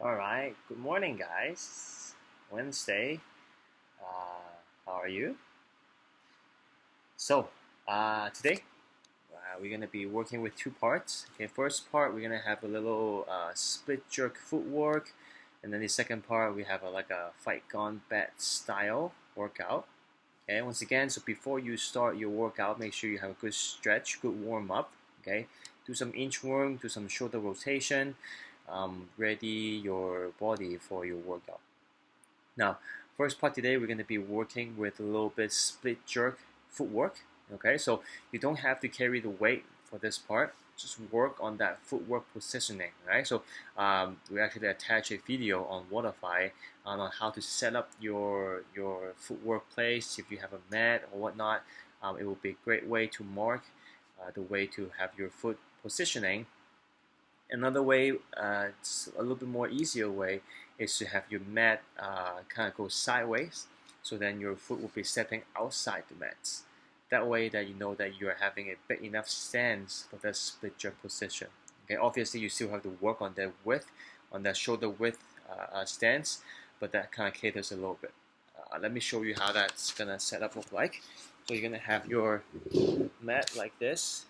Alright, good morning, guys. Wednesday. How are you? So, today we're going to be working with two parts. Okay, first part, we're going to have a little split jerk footwork, and then the second part, we have like a fight gone bad style workout. Okay, once again, so before you start your workout, make sure you have a good stretch, good warm up. Okay, do some inchworm, do some shoulder rotation, ready your body for your workout. Now, first part today, we're going to be working with a little bit split jerk footwork. Okay, so you don't have to carry the weight for this part. Just work on that footwork positioning, right? So we actually attach a video on Wodify on how to set up your footwork place. If you have a mat or whatnot, it will be a great way to mark the way to have your foot positioning. Another way, it's a little bit more easier way, is to have your mat kind of go sideways, so then your foot will be stepping outside the mat. That way that you know that you are having a big enough stance for that split jerk position. Okay, obviously you still have to work on that width, on that shoulder width stance, but that kind of caters a little bit. Let me show you how that's gonna set up look like. So you're gonna have your mat like this,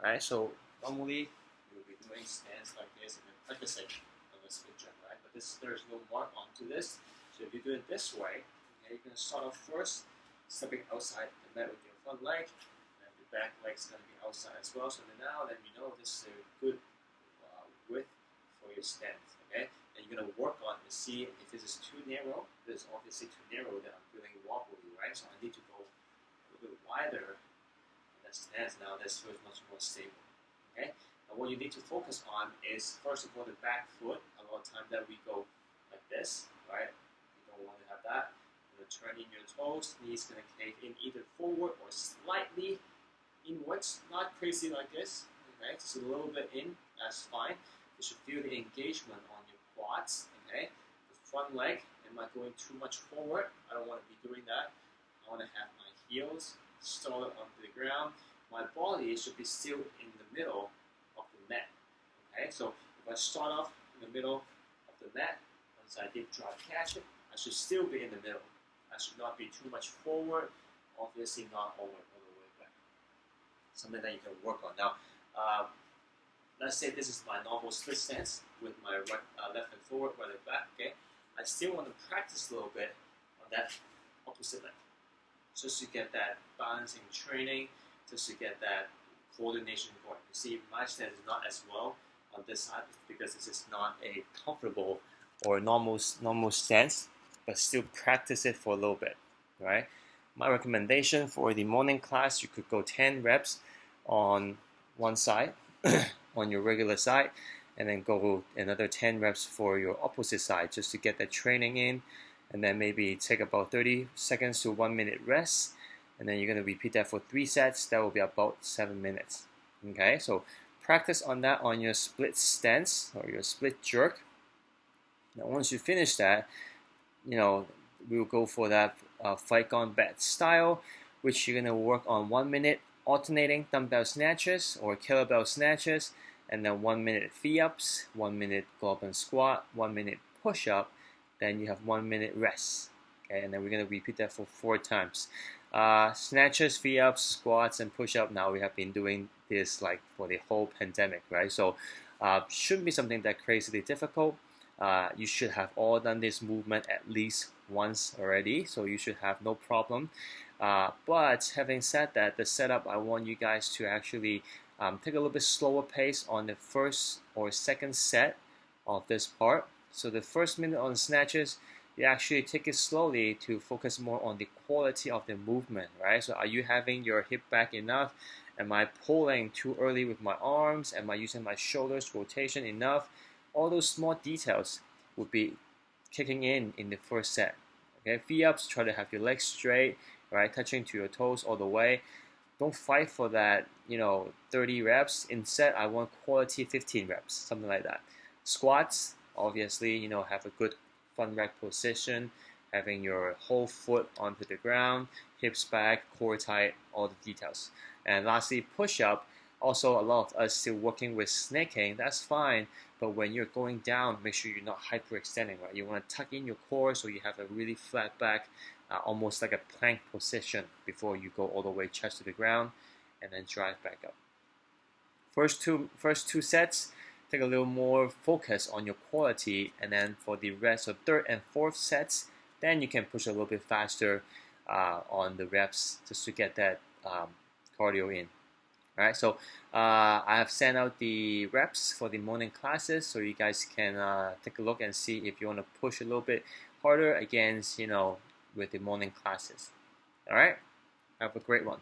right? So normally you'll be doing stance like this and then practicing on the split jerk, right? But there's no mark onto this. So if you do it this way, okay, you're gonna start off first, stepping outside the mat with your front leg, and the back leg's gonna be outside as well. So now that you know this is a good width for your stance, okay? And you're gonna work on to see if this is too narrow. This is obviously too narrow that I'm feeling wobbly, right? So I need to go a little bit wider on that stance. Now this feels much more stable, okay? And what you need to focus on is, first of all, the back foot. A lot of time that we go like this, right? You don't want to have that. You're going to turn in your toes, knees going to cave in either forward or slightly inwards, not crazy like this, okay? Just a little bit in, that's fine. You should feel the engagement on your quads, okay? The front leg, am I going too much forward? I don't want to be doing that. I want to have my heels solid onto the ground. My body should be still in the middle of the mat. Okay, so if I start off in the middle of the mat, once I dip, drop, catch it, I should still be in the middle. I should not be too much forward, obviously not all the way back. Something that you can work on. Now, let's say this is my normal split stance with my left leg forward, right leg back. Okay, I still want to practice a little bit on that opposite leg, just to get that balancing training, just to get that coordination going. You see, my stance is not as well on this side because this is not a comfortable or normal stance, but still practice it for a little bit, right? My recommendation for the morning class, you could go 10 reps on one side, on your regular side, and then go another 10 reps for your opposite side just to get that training in, and then maybe take about 30 seconds to 1 minute rest, and then you're going to repeat that for 3 sets. That will be about 7 minutes. Okay, so practice on that on your split stance or your split jerk. Now once you finish that, we'll go for that fight gone bad style, which you're going to work on 1 minute alternating dumbbell snatches or kettlebell snatches, and then 1 minute V-ups, 1 minute goblin squat, 1 minute push-up, then you have 1 minute rest. Okay, and then we're going to repeat that for 4 times. Snatches, V-ups, squats, and push-up. Now we have been doing this like for the whole pandemic, right? So shouldn't be something that crazily difficult. You should have all done this movement at least once already, so you should have no problem. But having said that, the setup, I want you guys to actually take a little bit slower pace on the first or second set of this part. So the first minute on the snatches, you actually take it slowly to focus more on the quality of the movement, right? So are you having your hip back enough? Am I pulling too early with my arms? Am I using my shoulders rotation enough? All those small details would be kicking in the first set. Okay, V-ups, try to have your legs straight, right, touching to your toes all the way. Don't fight for that, 30 reps. Instead, I want quality 15 reps, something like that. Squats, obviously, have a good front rack position, having your whole foot onto the ground, hips back, core tight, all the details. And lastly, push-up. Also, a lot of us still working with snaking. That's fine, but when you're going down, make sure you're not hyperextending, right? You want to tuck in your core so you have a really flat back, almost like a plank position before you go all the way chest to the ground, and then drive back up. First two sets, take a little more focus on your quality, and then for the rest of third and fourth sets, then you can push a little bit faster on the reps just to get that cardio in. All right, so I have sent out the reps for the morning classes, so you guys can take a look and see if you want to push a little bit harder against, with the morning classes. All right, have a great one.